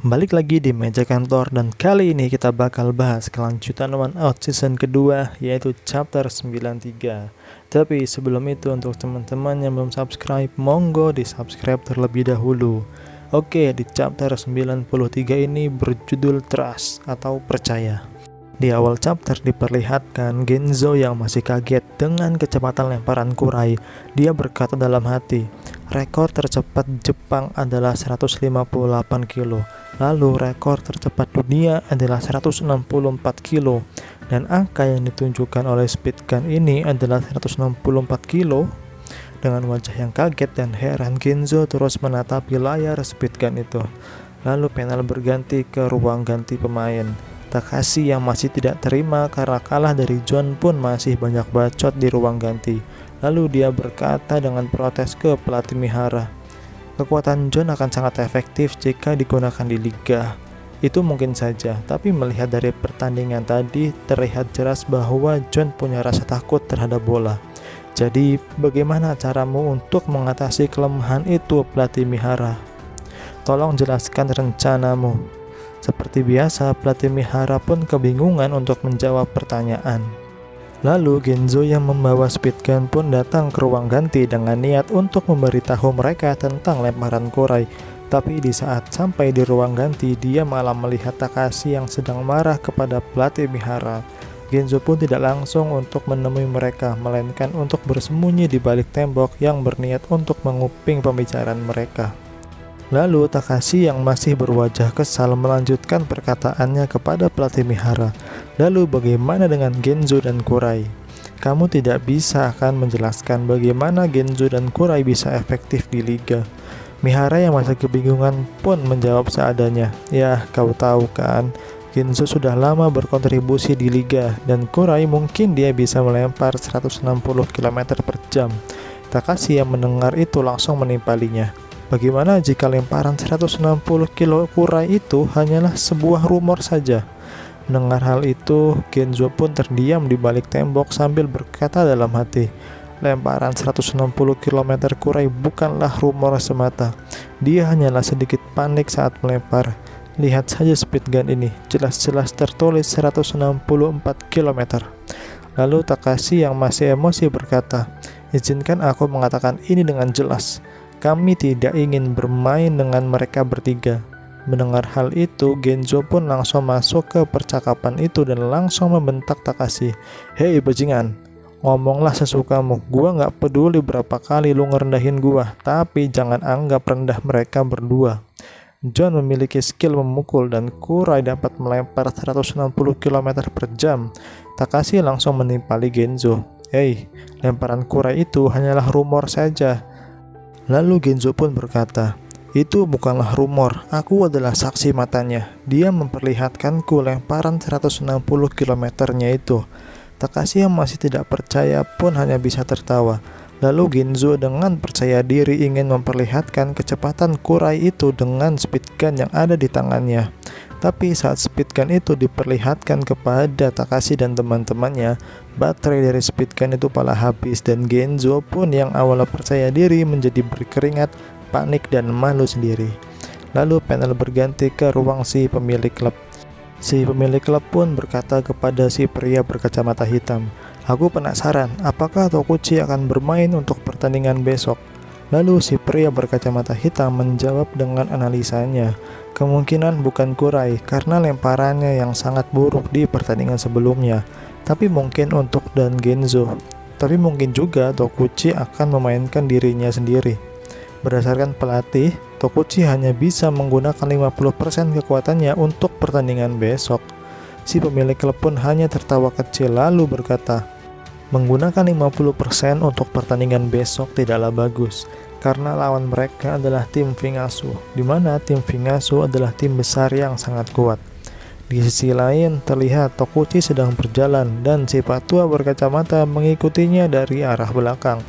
Balik lagi di meja kantor dan kali ini kita bakal bahas kelanjutan One Out season kedua yaitu chapter 93. Tapi sebelum itu untuk teman-teman yang belum subscribe, monggo di subscribe terlebih dahulu. Oke, di chapter 93 ini berjudul Trust atau Percaya. Di awal chapter diperlihatkan Genzo yang masih kaget dengan kecepatan lemparan Kurai. Dia berkata dalam hati, rekor tercepat Jepang adalah 158 kilo. Lalu rekor tercepat dunia adalah 164 kilo. Dan angka yang ditunjukkan oleh speed gun ini adalah 164 kilo. Dengan wajah yang kaget dan heran, Genzo terus menatapi layar speed gun itu. Lalu panel berganti ke ruang ganti pemain. Takashi yang masih tidak terima karena kalah dari John pun masih banyak bacot di ruang ganti. Lalu dia berkata dengan protes ke pelatih Mihara, kekuatan John akan sangat efektif jika digunakan di liga. Itu mungkin saja, tapi melihat dari pertandingan tadi terlihat jelas bahwa John punya rasa takut terhadap bola. Jadi bagaimana caramu untuk mengatasi kelemahan itu, pelatih Mihara? Tolong jelaskan rencanamu. Seperti biasa, pelatih Mihara pun kebingungan untuk menjawab pertanyaan. Lalu Genzo yang membawa speed gun pun datang ke ruang ganti dengan niat untuk memberitahu mereka tentang lemparan Kurai. Tapi di saat sampai di ruang ganti, dia malah melihat Takashi yang sedang marah kepada pelatih Mihara. Genzo pun tidak langsung untuk menemui mereka, melainkan untuk bersembunyi di balik tembok yang berniat untuk menguping pembicaraan mereka. Lalu Takashi yang masih berwajah kesal melanjutkan perkataannya kepada pelatih Mihara. Lalu bagaimana dengan Genzo dan Kurai? Kamu tidak bisa akan menjelaskan bagaimana Genzo dan Kurai bisa efektif di liga. Mihara yang masih kebingungan pun menjawab seadanya. Ya, kau tahu kan, Genzo sudah lama berkontribusi di liga dan Kurai mungkin dia bisa melempar 160 km per jam. Takashi yang mendengar itu langsung menimpalinya. Bagaimana jika lemparan 160 kilo Kurai itu hanyalah sebuah rumor saja? Mendengar hal itu, Genzo pun terdiam di balik tembok sambil berkata dalam hati, lemparan 160 km Kurai bukanlah rumor semata. Dia hanyalah sedikit panik saat melempar. Lihat saja speed gun ini, jelas-jelas tertulis 164 km. Lalu Takashi yang masih emosi berkata, izinkan aku mengatakan ini dengan jelas. Kami tidak ingin bermain dengan mereka bertiga. Mendengar hal itu, Genzo pun langsung masuk ke percakapan itu dan langsung membentak Takashi. Hei bajingan, ngomonglah sesukamu. Gua gak peduli berapa kali lu ngerendahin gua, tapi jangan anggap rendah mereka berdua. John memiliki skill memukul dan Kurai dapat melempar 160 km per jam. Takashi langsung menimpali Genzo. Hei, lemparan Kurai itu hanyalah rumor saja. Lalu Genzo pun berkata, itu bukanlah rumor, aku adalah saksi matanya. Dia memperlihatkanku lemparan 160 km-nya itu. Takashi yang masih tidak percaya pun hanya bisa tertawa. Lalu Genzo dengan percaya diri ingin memperlihatkan kecepatan Kurai itu dengan speed gun yang ada di tangannya. Tapi saat speed gun itu diperlihatkan kepada Takashi dan teman-temannya, baterai dari speed gun itu malah habis dan Genzo pun yang awalnya percaya diri menjadi berkeringat, panik dan malu sendiri. Lalu panel berganti ke ruang si pemilik klub. Si pemilik klub pun berkata kepada si pria berkacamata hitam, aku penasaran apakah Tokuchi akan bermain untuk pertandingan besok. Lalu si pria berkacamata hitam menjawab dengan analisanya, kemungkinan bukan Kurai karena lemparannya yang sangat buruk di pertandingan sebelumnya, tapi mungkin untuk dan Genzo. Tapi mungkin juga Tokuchi akan memainkan dirinya sendiri. Berdasarkan pelatih, Tokuchi hanya bisa menggunakan 50% kekuatannya untuk pertandingan besok. Si pemilik klub pun hanya tertawa kecil lalu berkata, menggunakan 50% untuk pertandingan besok tidaklah bagus, karena lawan mereka adalah tim Vingasu, di mana tim Vingasu adalah tim besar yang sangat kuat. Di sisi lain, terlihat Tokuchi sedang berjalan dan si Patua berkacamata mengikutinya dari arah belakang.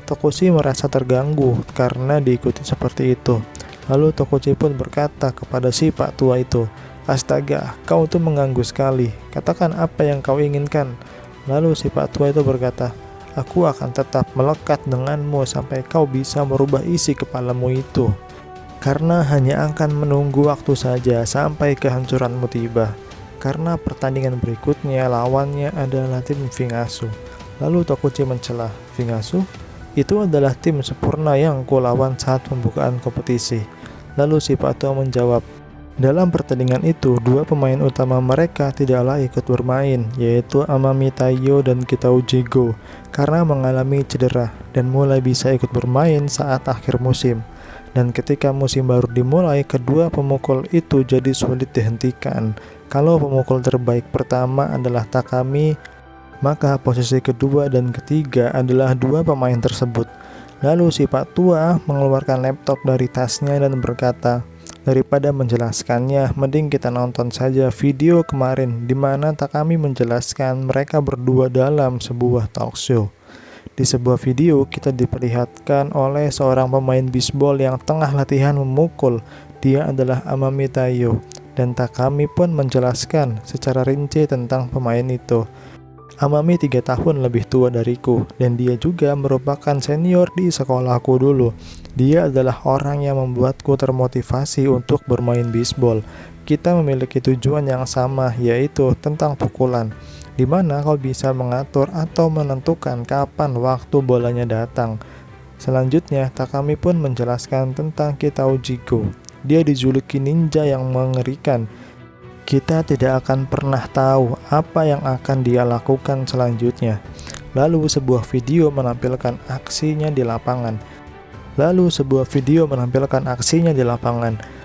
Tokuchi merasa terganggu karena diikuti seperti itu. Lalu Tokuchi pun berkata kepada si Patua itu, astaga, kau tuh mengganggu sekali, katakan apa yang kau inginkan. Lalu si Pak Tua itu berkata, aku akan tetap melekat denganmu sampai kau bisa merubah isi kepalamu itu. karena hanya akan menunggu waktu saja sampai kehancuranmu tiba. Karena pertandingan berikutnya lawannya adalah tim Vingasu. Lalu Tokuchi mencela, Vingasu? Itu adalah tim sempurna yang kulawan saat pembukaan kompetisi. Lalu si Pato menjawab, dalam pertandingan itu, dua pemain utama mereka tidaklah ikut bermain, yaitu Amami Taiyo dan Kitauji Go, karena mengalami cedera dan mulai bisa ikut bermain saat akhir musim. Dan ketika musim baru dimulai, kedua pemukul itu jadi sulit dihentikan. Kalau pemukul terbaik pertama adalah Takami, maka posisi kedua dan ketiga adalah dua pemain tersebut. Lalu si Pak Tua mengeluarkan laptop dari tasnya dan berkata, daripada menjelaskannya, mending kita nonton saja video kemarin di mana Takami menjelaskan mereka berdua dalam sebuah talk show. Di sebuah video, kita diperlihatkan oleh seorang pemain bisbol yang tengah latihan memukul. Dia adalah Amami Taiyo, dan Takami pun menjelaskan secara rinci tentang pemain itu. Amami 3 tahun lebih tua dariku, dan dia juga merupakan senior di sekolahku dulu. Dia adalah orang yang membuatku termotivasi untuk bermain bisbol. Kita memiliki tujuan yang sama, yaitu tentang pukulan, di mana kau bisa mengatur atau menentukan kapan waktu bolanya datang. Selanjutnya, Takami pun menjelaskan tentang Kitauji Go. Dia dijuluki ninja yang mengerikan. Kita tidak akan pernah tahu apa yang akan dia lakukan selanjutnya. Lalu sebuah video menampilkan aksinya di lapangan.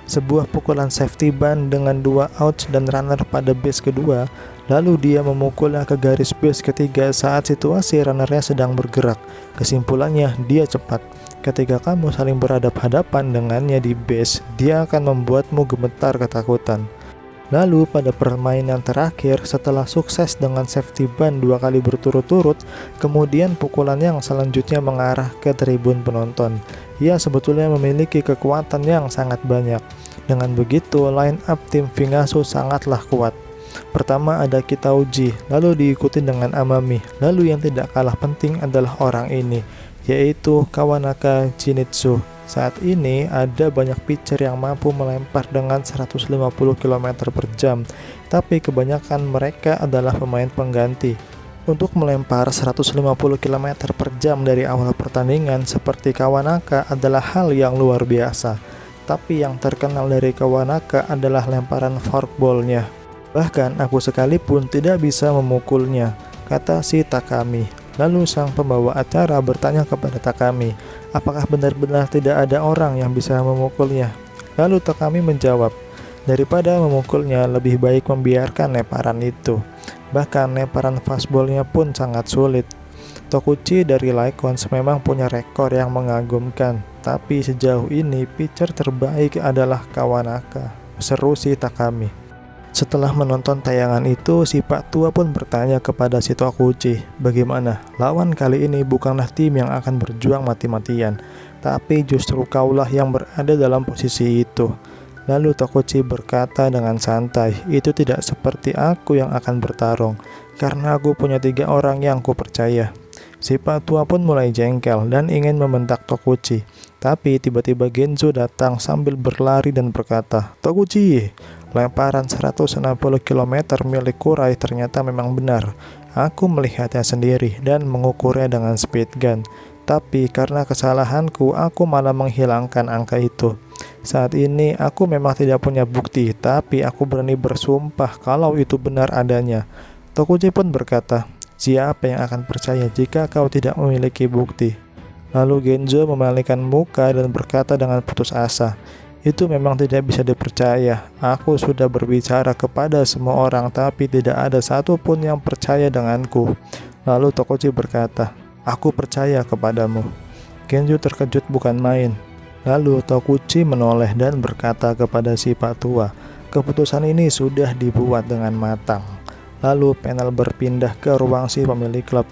Sebuah pukulan safety ban dengan 2 outs dan runner pada base kedua. Lalu dia memukulnya ke garis base ketiga saat situasi runnernya sedang bergerak. Kesimpulannya, dia cepat. Ketika kamu saling berhadap-hadapan dengannya di base, dia akan membuatmu gemetar ketakutan. Lalu pada permainan terakhir, setelah sukses dengan safety ban 2 kali berturut-turut, kemudian pukulan yang selanjutnya mengarah ke tribun penonton. Ia sebetulnya memiliki kekuatan yang sangat banyak. Dengan begitu, line up tim Vingasu sangatlah kuat. Pertama ada Kitauji, lalu diikuti dengan Amami. Lalu yang tidak kalah penting adalah orang ini, yaitu Kawanaka Shinichi. Saat ini ada banyak pitcher yang mampu melempar dengan 150 km per jam, tapi kebanyakan mereka adalah pemain pengganti. Untuk melempar 150 km per jam dari awal pertandingan seperti Kawanaka adalah hal yang luar biasa. Tapi yang terkenal dari Kawanaka adalah lemparan forkball-nya. Bahkan aku sekalipun tidak bisa memukulnya, kata si Takami. Lalu sang pembawa acara bertanya kepada Takami, apakah benar-benar tidak ada orang yang bisa memukulnya? Lalu Takami menjawab, daripada memukulnya lebih baik membiarkan lemparan itu. Bahkan lemparan fastballnya pun sangat sulit. Tokuchi dari Lycons memang punya rekor yang mengagumkan, tapi sejauh ini pitcher terbaik adalah Kawanaka, seru si Takami. Setelah menonton tayangan itu, si Pak Tua pun bertanya kepada si Tokuchi, bagaimana? Lawan kali ini bukanlah tim yang akan berjuang mati-matian, tapi justru kaulah yang berada dalam posisi itu. Lalu Tokuchi berkata dengan santai, itu tidak seperti aku yang akan bertarung, karena aku punya 3 orang yang kupercaya. Si Pak Tua pun mulai jengkel dan ingin membentak Tokuchi, tapi tiba-tiba Genzo datang sambil berlari dan berkata, Tokuchi, lemparan 160 km milik Kurai ternyata memang benar. Aku melihatnya sendiri dan mengukurnya dengan speed gun. Tapi karena kesalahanku, aku malah menghilangkan angka itu. Saat ini aku memang tidak punya bukti, tapi aku berani bersumpah kalau itu benar adanya. Tokuchi pun berkata, siapa yang akan percaya jika kau tidak memiliki bukti? Lalu Genzo memalingkan muka dan berkata dengan putus asa, itu memang tidak bisa dipercaya. Aku sudah berbicara kepada semua orang, tapi tidak ada satupun yang percaya denganku. Lalu Tokuchi berkata, aku percaya kepadamu. Genzo terkejut bukan main. Lalu Tokuchi menoleh dan berkata kepada si Pak Tua, keputusan ini sudah dibuat dengan matang. Lalu panel berpindah ke ruang si pemilik klub.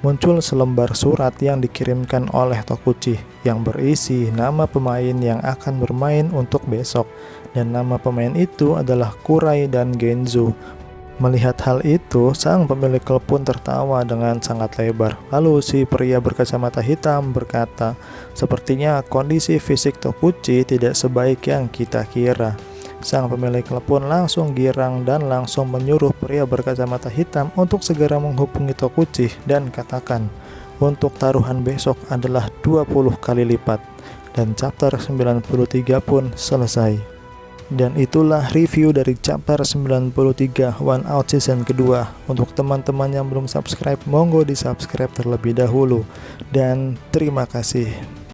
Muncul selembar surat yang dikirimkan oleh Tokuchi yang berisi nama pemain yang akan bermain untuk besok, dan nama pemain itu adalah Kurai dan Genzo. Melihat hal itu, sang pemilik klub pun tertawa dengan sangat lebar. Lalu si pria berkacamata hitam berkata, "Sepertinya kondisi fisik Tokuchi tidak sebaik yang kita kira." Sang pemilik klub pun langsung girang dan langsung menyuruh pria berkacamata hitam untuk segera menghubungi Tokuchi dan katakan, untuk taruhan besok adalah 20 kali lipat. Dan chapter 93 pun selesai. Dan itulah review dari chapter 93 One Out season kedua. Untuk teman-teman yang belum subscribe, monggo di subscribe terlebih dahulu. Dan terima kasih.